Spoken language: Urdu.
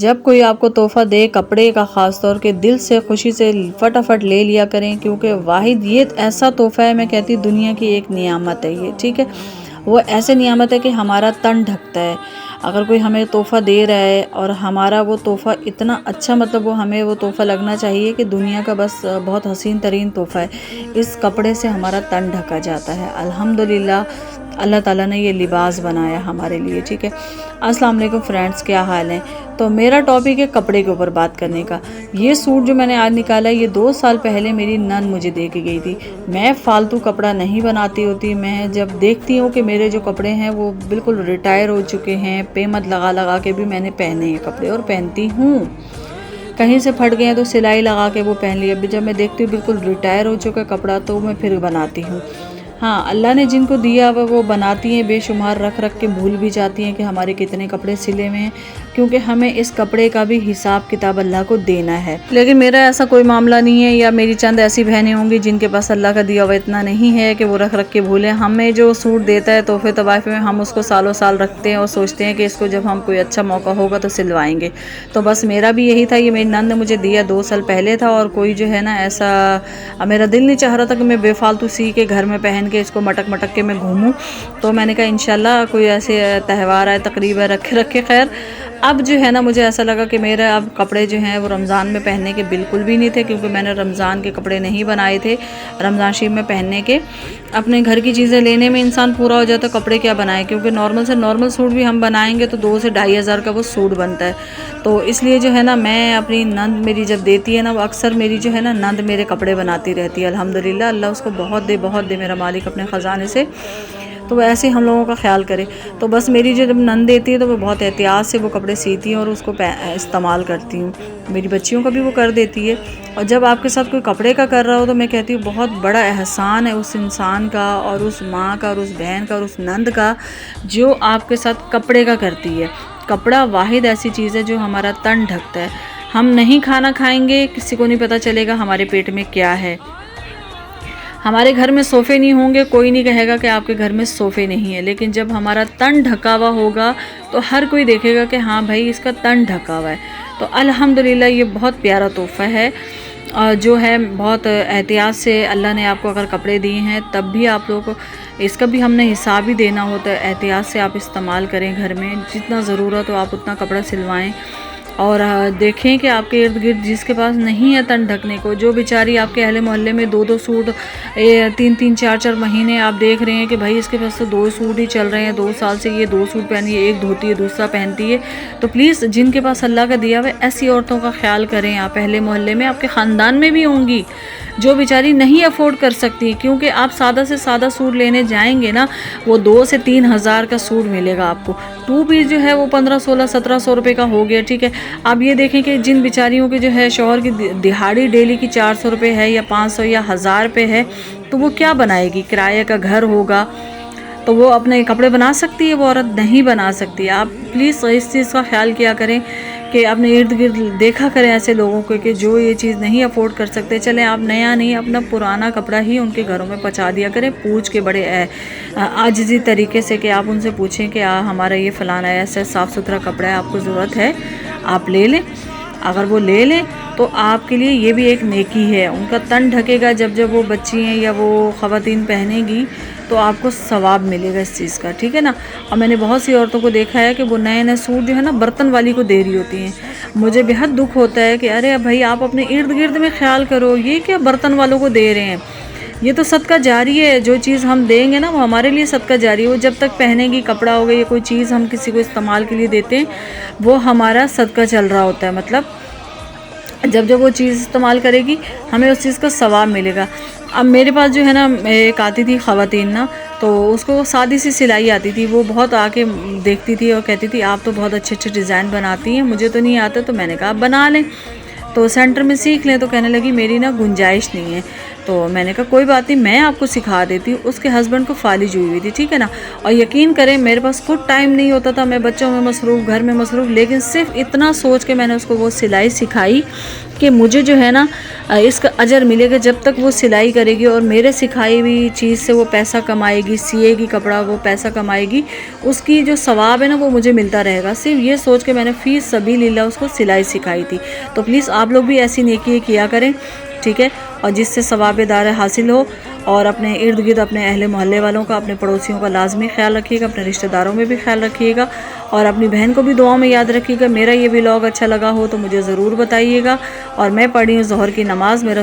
جب کوئی آپ کو تحفہ دے کپڑے کا، خاص طور کے دل سے خوشی سے فٹافٹ لے لیا کریں، کیونکہ واحد یہ ایسا تحفہ ہے، میں کہتی دنیا کی ایک نعمت ہے یہ، ٹھیک ہے، وہ ایسے نعمت ہے کہ ہمارا تن ڈھکتا ہے۔ اگر کوئی ہمیں تحفہ دے رہا ہے اور ہمارا وہ تحفہ اتنا اچھا، مطلب وہ ہمیں وہ تحفہ لگنا چاہیے کہ دنیا کا بس بہت حسین ترین تحفہ ہے، اس کپڑے سے ہمارا تن ڈھکا جاتا ہے۔ الحمدللہ اللہ تعالیٰ نے یہ لباس بنایا ہمارے لیے، ٹھیک ہے۔ السلام علیکم فرینڈس، کیا حال ہیں؟ تو میرا ٹاپک ہے کپڑے کے اوپر بات کرنے کا۔ یہ سوٹ جو میں نے آج نکالا ہے، یہ 2 سال پہلے میری نند مجھے دے کے گئی تھی۔ میں فالتو کپڑا نہیں بناتی ہوتی، میں جب دیکھتی ہوں کہ میرے جو کپڑے ہیں وہ بالکل ریٹائر ہو چکے ہیں، پیمت لگا لگا کے بھی میں نے پہنے ہیں کپڑے اور پہنتی ہوں، کہیں سے پھٹ گئے ہیں تو سلائی لگا کے وہ پہن لیا۔ جب میں دیکھتی ہوں بالکل ریٹائر ہو چکا کپڑا تو میں پھر بناتی ہوں۔ ہاں، اللہ نے جن کو دیا وہ بناتی ہیں، بے شمار رکھ رکھ کے بھول بھی جاتی ہیں کہ ہمارے کتنے کپڑے سلے ہوئے ہیں، کیونکہ ہمیں اس کپڑے کا بھی حساب کتاب اللہ کو دینا ہے۔ لیکن میرا ایسا کوئی معاملہ نہیں ہے، یا میری چند ایسی بہنیں ہوں گی جن کے پاس اللہ کا دیا ہوا اتنا نہیں ہے کہ وہ رکھ رکھ کے بھولیں۔ ہمیں جو سوٹ دیتا ہے تحفے طوائف میں، ہم اس کو سالوں سال رکھتے ہیں اور سوچتے ہیں کہ اس کو جب ہم کوئی اچھا موقع ہوگا تو سلوائیں گے۔ تو بس میرا بھی یہی تھا، یہ میری نند نے مجھے دیا 2 سال پہلے تھا، اور کوئی جو ہے نا ایسا میرا دل نہیں چاہ رہا تھا کہ میں بے فالتو سی کے گھر میں پہن کے اس کو مٹک مٹک کے میں گھوموں، تو میں نے کہا انشاءاللہ کوئی ایسے تہوار آئے، تقریب ہے، رکھے خیر۔ اب جو ہے نا مجھے ایسا لگا کہ میرے اب کپڑے جو ہیں وہ رمضان میں پہننے کے بالکل بھی نہیں تھے، کیونکہ میں نے رمضان کے کپڑے نہیں بنائے تھے رمضان شریف میں پہننے کے۔ اپنے گھر کی چیزیں لینے میں انسان پورا ہو جاتا ہے، کپڑے کیا بنائے، کیونکہ نارمل سے نارمل سوٹ بھی ہم بنائیں گے تو 2 سے 2,500 کا وہ سوٹ بنتا ہے۔ تو اس لیے جو ہے نا میں اپنی نند میری جب دیتی ہے نا، وہ اکثر میری جو ہے نا نند میرے کپڑے بناتی رہتی ہے۔ الحمدللہ اللہ اس کو بہت دے میرا مالک اپنے خزانے سے، تو وہ ایسے ہم لوگوں کا خیال کرے۔ تو بس میری جو جب نند دیتی ہے تو وہ بہت احتیاط سے وہ کپڑے سیتی ہیں اور اس کو استعمال کرتی ہوں، میری بچیوں کا بھی وہ کر دیتی ہے۔ اور جب آپ کے ساتھ کوئی کپڑے کا کر رہا ہو تو میں کہتی ہوں بہت بڑا احسان ہے اس انسان کا اور اس ماں کا اور اس بہن کا اور اس نند کا جو آپ کے ساتھ کپڑے کا کرتی ہے۔ کپڑا واحد ایسی چیز ہے جو ہمارا تن ڈھکتا ہے۔ ہم نہیں کھانا کھائیں گے، کسی کو نہیں پتہ چلے گا ہمارے پیٹ میں کیا ہے۔ ہمارے گھر میں صوفے نہیں ہوں گے، کوئی نہیں کہے گا کہ آپ کے گھر میں صوفے نہیں ہیں، لیکن جب ہمارا تن ڈھکا ہوا ہوگا تو ہر کوئی دیکھے گا کہ ہاں بھائی اس کا تن ڈھکا ہوا ہے۔ تو الحمدللہ یہ بہت پیارا تحفہ ہے، جو ہے بہت احتیاط سے اللہ نے آپ کو اگر کپڑے دیے ہیں تب بھی آپ لوگوں کو اس کا بھی ہم نے حساب ہی دینا ہوتا ہے۔ احتیاط سے آپ استعمال کریں، گھر میں جتنا ضرورت ہو آپ اتنا کپڑا سلوائیں، اور دیکھیں کہ آپ کے ارد گرد جس کے پاس نہیں ہے تن ڈھکنے کو، جو بیچاری آپ کے اہل محلے میں 2 سوٹ 3 4 مہینے آپ دیکھ رہے ہیں کہ بھائی اس کے پاس تو 2 سوٹ ہی چل رہے ہیں، 2 سال سے یہ 2 سوٹ پہنی ہے، ایک دھوتی ہے دوسرا پہنتی ہے، تو پلیز جن کے پاس اللہ کا دیا ہوا ہے ایسی عورتوں کا خیال کریں۔ آپ اہل محلے میں آپ کے خاندان میں بھی ہوں گی جو بیچاری نہیں افورڈ کر سکتی، کیونکہ آپ سادہ سے سادہ سوٹ لینے جائیں گے نا، وہ 2 سے 3 ہزار کا سوٹ ملے گا آپ کو، 2 پیس جو ہے وہ 1500 1600 1700 روپے کا ہو گیا، ٹھیک ہے۔ آپ یہ دیکھیں کہ جن بیچاریوں کے جو ہے شوہر کی دہاڑی ڈیلی کی 400 روپے ہے یا 500 یا 1000 روپے ہے، تو وہ کیا بنائے گی؟ کرایہ کا گھر ہوگا تو وہ اپنے کپڑے بنا سکتی ہے؟ وہ عورت نہیں بنا سکتی۔ آپ پلیز اس چیز کا خیال کیا کریں کہ اپنے ارد گرد دیکھا کریں ایسے لوگوں کو کہ جو یہ چیز نہیں افورڈ کر سکتے، چلیں آپ نیا نہیں اپنا پرانا کپڑا ہی ان کے گھروں میں پہنچا دیا کریں، پوچھ کے بڑے عاجزی طریقے سے کہ آپ ان سے پوچھیں کہ ہمارا یہ فلانا ایسا صاف ستھرا کپڑا ہے، آپ کو ضرورت ہے آپ لے لیں۔ اگر وہ لے لیں تو آپ کے لیے یہ بھی ایک نیکی ہے، ان کا تن ڈھکے گا، جب وہ بچی ہیں یا وہ خواتین پہنے گی تو آپ کو ثواب ملے گا اس چیز کا، ٹھیک ہے نا۔ اور میں نے بہت سی عورتوں کو دیکھا ہے کہ وہ نئے سوٹ جو ہے نا برتن والی کو دے رہی ہوتی ہیں، مجھے بہت دکھ ہوتا ہے کہ ارے بھائی آپ اپنے ارد گرد میں خیال کرو، یہ کیا برتن والوں کو دے رہے ہیں؟ یہ تو صدقہ جاری ہے، جو چیز ہم دیں گے نا وہ ہمارے لیے صدقہ جاری ہے، وہ جب تک پہنے گی، کپڑا ہوگا یا کوئی چیز ہم کسی کو استعمال کے لیے دیتے ہیں وہ ہمارا صدقہ چل رہا ہوتا ہے، مطلب جب وہ چیز استعمال کرے گی ہمیں اس چیز کا ثواب ملے گا۔ اب میرے پاس جو ہے نا ایک آتی تھی خواتین نا، تو اس کو سادی سی سلائی آتی تھی، وہ بہت آ کے دیکھتی تھی اور کہتی تھی آپ تو بہت اچھے اچھے ڈیزائن بناتی ہیں، مجھے تو نہیں آتا، تو میں نے کہا آپ بنا لیں، تو سینٹر میں سیکھ لیں، تو کہنے لگی میری نا گنجائش نہیں ہے۔ تو میں نے کہا کوئی بات نہیں، میں آپ کو سکھا دیتی ہوں۔ اس کے ہسبینڈ کو فالج ہوئی ہوئی تھی، ٹھیک ہے نا، اور یقین کریں میرے پاس خود ٹائم نہیں ہوتا تھا، میں بچوں میں مصروف، گھر میں مصروف، لیکن صرف اتنا سوچ کے میں نے اس کو وہ سلائی سکھائی کہ مجھے جو ہے نا اس کا اجر ملے گا جب تک وہ سلائی کرے گی اور میرے سکھائی ہوئی چیز سے وہ پیسہ کمائے گی، سیے گی کپڑا، وہ پیسہ کمائے گی، اس کی جو ثواب ہے نا وہ مجھے ملتا رہے گا۔ صرف یہ سوچ کے میں نے فی سبیل اللہ اس کو سلائی سکھائی تھی۔ تو پلیز آپ لوگ بھی ایسی نیکی کیا کریں، ٹھیک ہے، اور جس سے ثواب دار حاصل ہو۔ اور اپنے ارد گرد اپنے اہل محلے والوں کا، اپنے پڑوسیوں کا لازمی خیال رکھیے گا، اپنے رشتہ داروں میں بھی خیال رکھیے گا، اور اپنی بہن کو بھی دعاؤں میں یاد رکھیے گا۔ میرا یہ ولاگ اچھا لگا ہو تو مجھے ضرور بتائیے گا۔ اور میں پڑھی ہوں ظہر کی نماز، میرا